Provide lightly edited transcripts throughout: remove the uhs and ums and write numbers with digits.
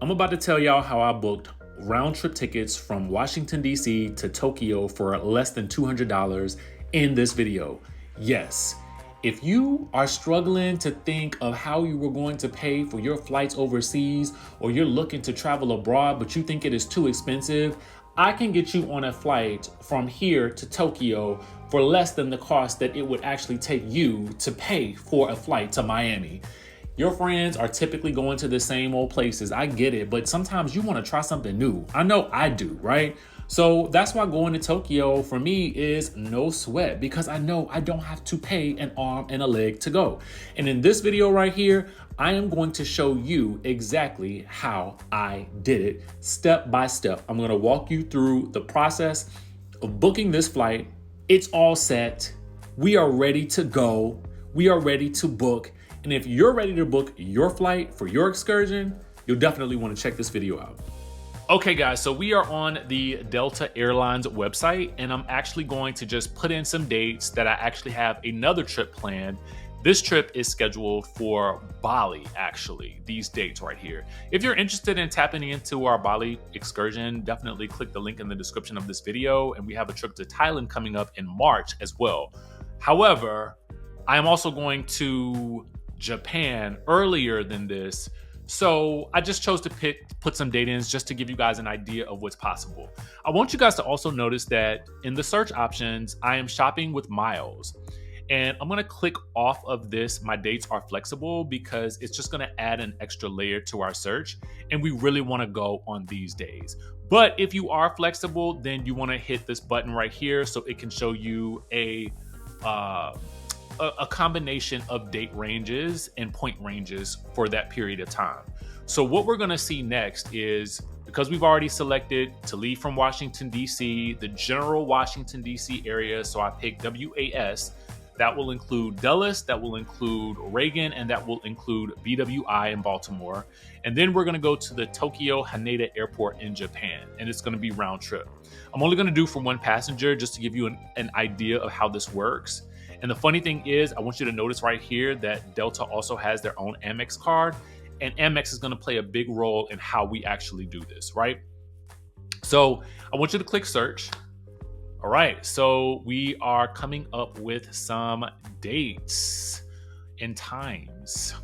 I'm about to tell y'all how I booked round trip tickets from Washington, D.C. to Tokyo for less than $200 in this video. Yes, if you are struggling to think of how you were going to pay for your flights overseas, or you're looking to travel abroad, but you think it is too expensive, I can get you on a flight from here to Tokyo for less than the cost that it would actually take you to pay for a flight to Miami. Your friends are typically going to the same old places. I get it, but sometimes you want to try something new. I know I do, right? So that's why going to Tokyo for me is no sweat, because I know I don't have to pay an arm and a leg to go. And in this video right here, I am going to show you exactly how I did it step by step. I'm going to walk you through the process of booking this flight. It's all set. We are ready to go. We are ready to book. And if you're ready to book your flight for your excursion, you'll definitely want to check this video out. Okay guys, so we are on the Delta Airlines website, and I'm actually going to just put in some dates that I actually have another trip planned. This trip is scheduled for Bali, actually, these dates right here. If you're interested in tapping into our Bali excursion, definitely click the link in the description of this video. And we have a trip to Thailand coming up in March as well. However, I am also going to Japan earlier than this. So I just chose to put some data in just to give you guys an idea of what's possible. I want you guys to also notice that in the search options, I am shopping with miles. And I'm gonna click off of this. My dates are flexible because it's just gonna add an extra layer to our search. And we really wanna go on these days. But if you are flexible, then you wanna hit this button right here so it can show you a combination of date ranges and point ranges for that period of time. So what we're gonna see next is, because we've already selected to leave from Washington, D.C., the general Washington, D.C. area, so I picked WAS, that will include Dulles, that will include Reagan, and that will include BWI in Baltimore. And then we're gonna go to the Tokyo Haneda Airport in Japan, and it's gonna be round trip. I'm only gonna do for one passenger just to give you an idea of how this works. And the funny thing is, I want you to notice right here that Delta also has their own Amex card, and Amex is gonna play a big role in how we actually do this, right? So I want you to click search. All right, so we are coming up with some dates and times.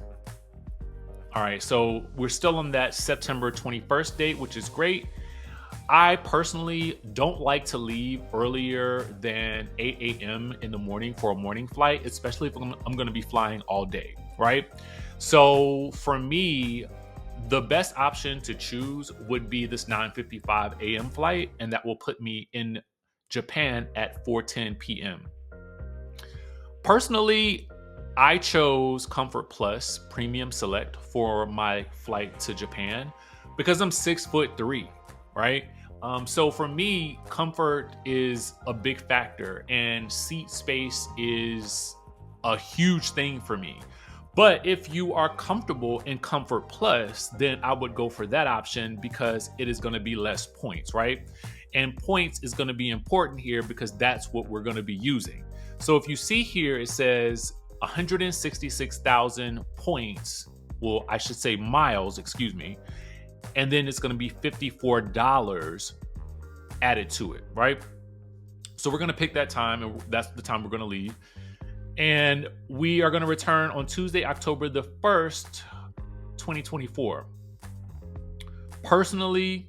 All right, so we're still on that September 21st date, which is great. I personally don't like to leave earlier than 8 a.m. in the morning for a morning flight, especially if I'm going to be flying all day, right? So for me, the best option to choose would be this 9:55 a.m. flight, and that will put me in Japan at 4:10 p.m. Personally, I chose Comfort Plus Premium Select for my flight to Japan because I'm 6'3", right? So for me, comfort is a big factor, and seat space is a huge thing for me. But if you are comfortable in Comfort Plus, then I would go for that option because it is going to be less points, right? And points is going to be important here because that's what we're going to be using. So if you see here, it says 166,000 points. Well, I should say miles, excuse me. And then it's going to be $54 added to it, right? So we're going to pick that time, and that's the time we're going to leave. And we are going to return on Tuesday, October the 1st, 2024. Personally,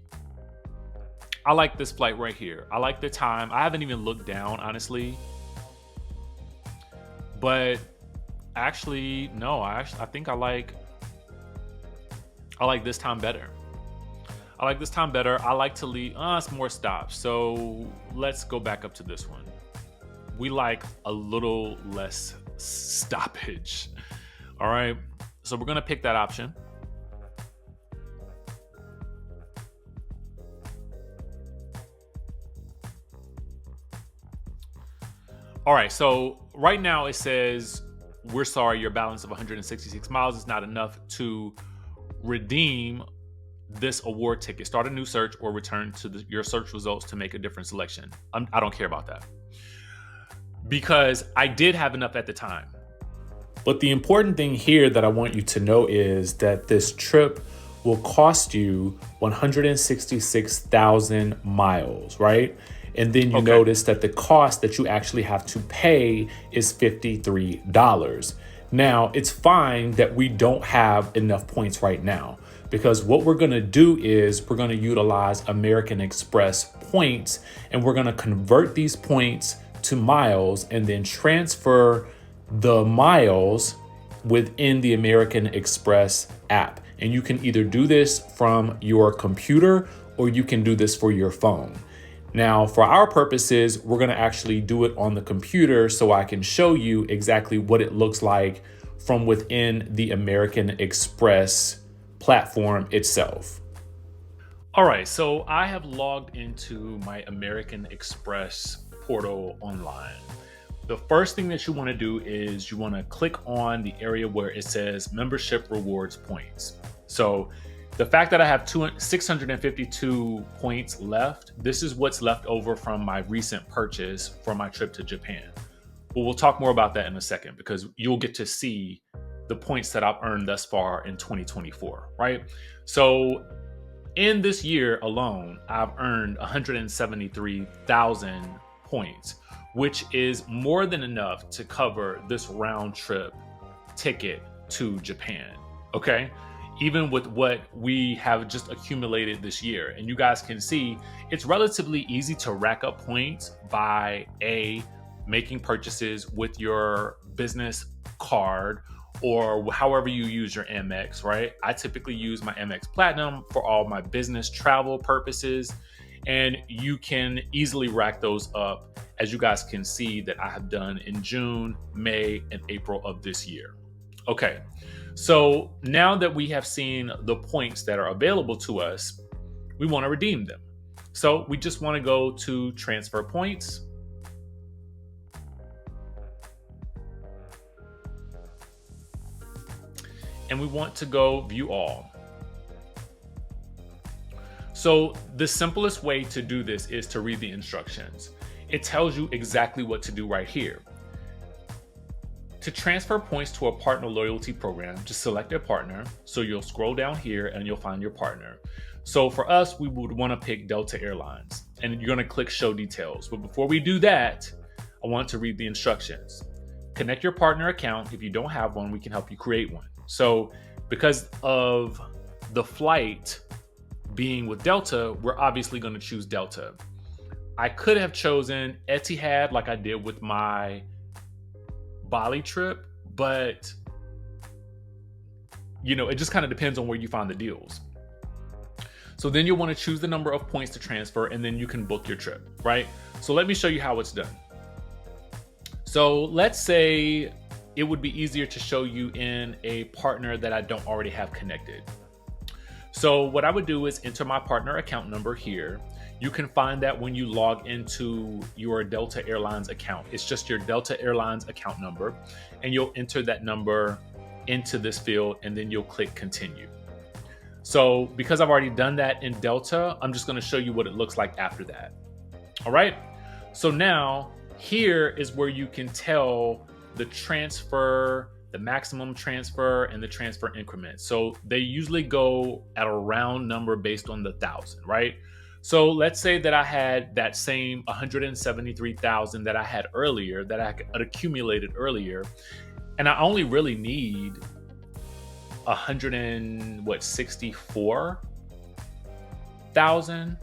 I like this flight right here. I like the time. I haven't even looked down, honestly. But actually, no, I think I like this time better. I like this time better. I like to leave, it's more stops. So let's go back up to this one. We like a little less stoppage. All right. So we're going to pick that option. All right. So right now it says, we're sorry, your balance of 166 miles is not enough to redeem this award ticket. Start a new search or return to your search results to make a different selection. I don't care about that because I did have enough at the time. But the important thing here that I want you to know is that this trip will cost you 166,000 miles, right? And then you notice that the cost that you actually have to pay is $53. Now, it's fine that we don't have enough points right now, because what we're going to do is we're going to utilize American Express points, and we're going to convert these points to miles and then transfer the miles within the American Express app. And you can either do this from your computer or you can do this for your phone. Now, for our purposes, we're going to actually do it on the computer so I can show you exactly what it looks like from within the American Express platform itself. All right, so I have logged into my American Express portal online. The first thing that you want to do is you want to click on the area where it says membership rewards points. So the fact that I have 652 points left, this is what's left over from my recent purchase for my trip to Japan. But we'll talk more about that in a second, because you'll get to see the points that I've earned thus far in 2024, right? So in this year alone, I've earned 173,000 points, which is more than enough to cover this round trip ticket to Japan, okay? Even with what we have just accumulated this year. And you guys can see it's relatively easy to rack up points by making purchases with your business card or however you use your Amex, right? I typically use my Amex Platinum for all my business travel purposes, and you can easily rack those up, as you guys can see that I have done in June, May, and April of this year. Okay, so now that we have seen the points that are available to us, we want to redeem them. So we just want to go to transfer points. And we want to go view all. So the simplest way to do this is to read the instructions. It tells you exactly what to do right here. To transfer points to a partner loyalty program, just select a partner. So you'll scroll down here and you'll find your partner. So for us, we would want to pick Delta Airlines, and you're going to click show details. But before we do that, I want to read the instructions. Connect your partner account. If you don't have one, we can help you create one. So because of the flight being with Delta, we're obviously going to choose Delta. I could have chosen Etihad like I did with my Bali trip, but it just kind of depends on where you find the deals. So then you'll want to choose the number of points to transfer, and then you can book your trip, right? So let me show you how it's done. So let's say it would be easier to show you in a partner that I don't already have connected. So what I would do is enter my partner account number here. You can find that when you log into your Delta Airlines account. It's just your Delta Airlines account number, and you'll enter that number into this field, and then you'll click continue. So because I've already done that in Delta, I'm just going to show you what it looks like after that. All right. So now here is where you can tell the transfer, the maximum transfer, and the transfer increment. So they usually go at a round number based on the 1,000, right? So let's say that I had that same 173,000 that I had earlier, that I had accumulated earlier, and I only really need 164,000.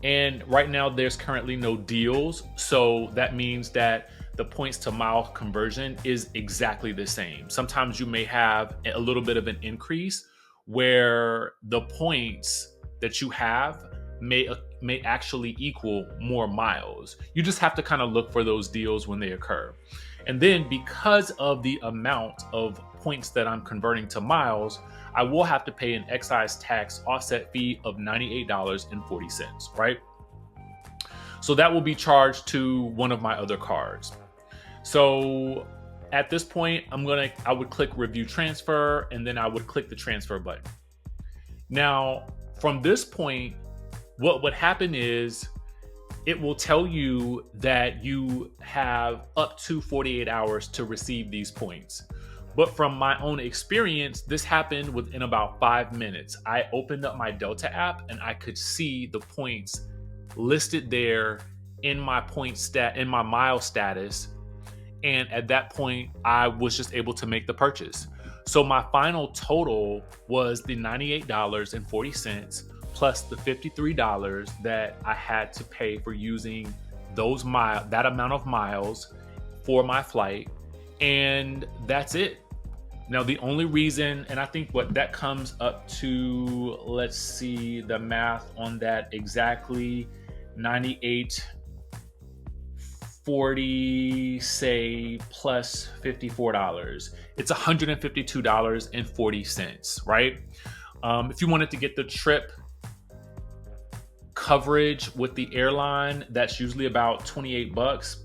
And right now there's currently no deals. So that means that the points to mile conversion is exactly the same. Sometimes you may have a little bit of an increase where the points that you have may actually equal more miles. You just have to kind of look for those deals when they occur. And then because of the amount of points that I'm converting to miles, I will have to pay an excise tax offset fee of $98.40, right? So that will be charged to one of my other cards. So at this point, I would click review transfer, and then I would click the transfer button. Now, from this point, what would happen is it will tell you that you have up to 48 hours to receive these points. But from my own experience, this happened within about 5 minutes. I opened up my Delta app and I could see the points listed there in my in my mile status. And at that point, I was just able to make the purchase. So my final total was the $98.40 plus the $53 that I had to pay for using that amount of miles for my flight. And that's it. Now, the only reason, and I think what that comes up to, let's see the math on that exactly, 98.40, say, plus $54. It's $152.40, right? If you wanted to get the trip coverage with the airline, that's usually about $28.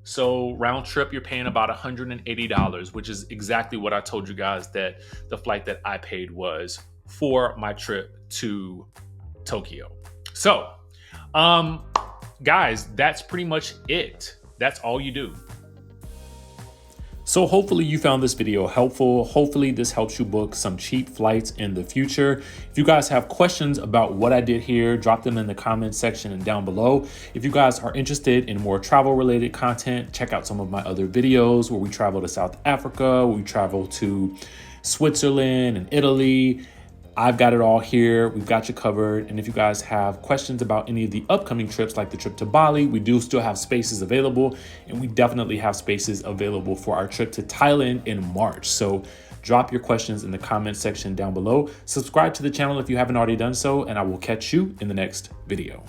So round trip, you're paying about $180, which is exactly what I told you guys that the flight that I paid was for my trip to Tokyo. So, guys, that's pretty much it. That's all you do. So hopefully you found this video helpful. Hopefully this helps you book some cheap flights in the future. If you guys have questions about what I did here, drop them in the comments section and down below. If you guys are interested in more travel related content, check out some of my other videos where we travel to South Africa, we travel to Switzerland and Italy. I've got it all here. We've got you covered. And if you guys have questions about any of the upcoming trips, like the trip to Bali, we do still have spaces available, and we definitely have spaces available for our trip to Thailand in March. So drop your questions in the comment section down below. Subscribe to the channel if you haven't already done so, and I will catch you in the next video.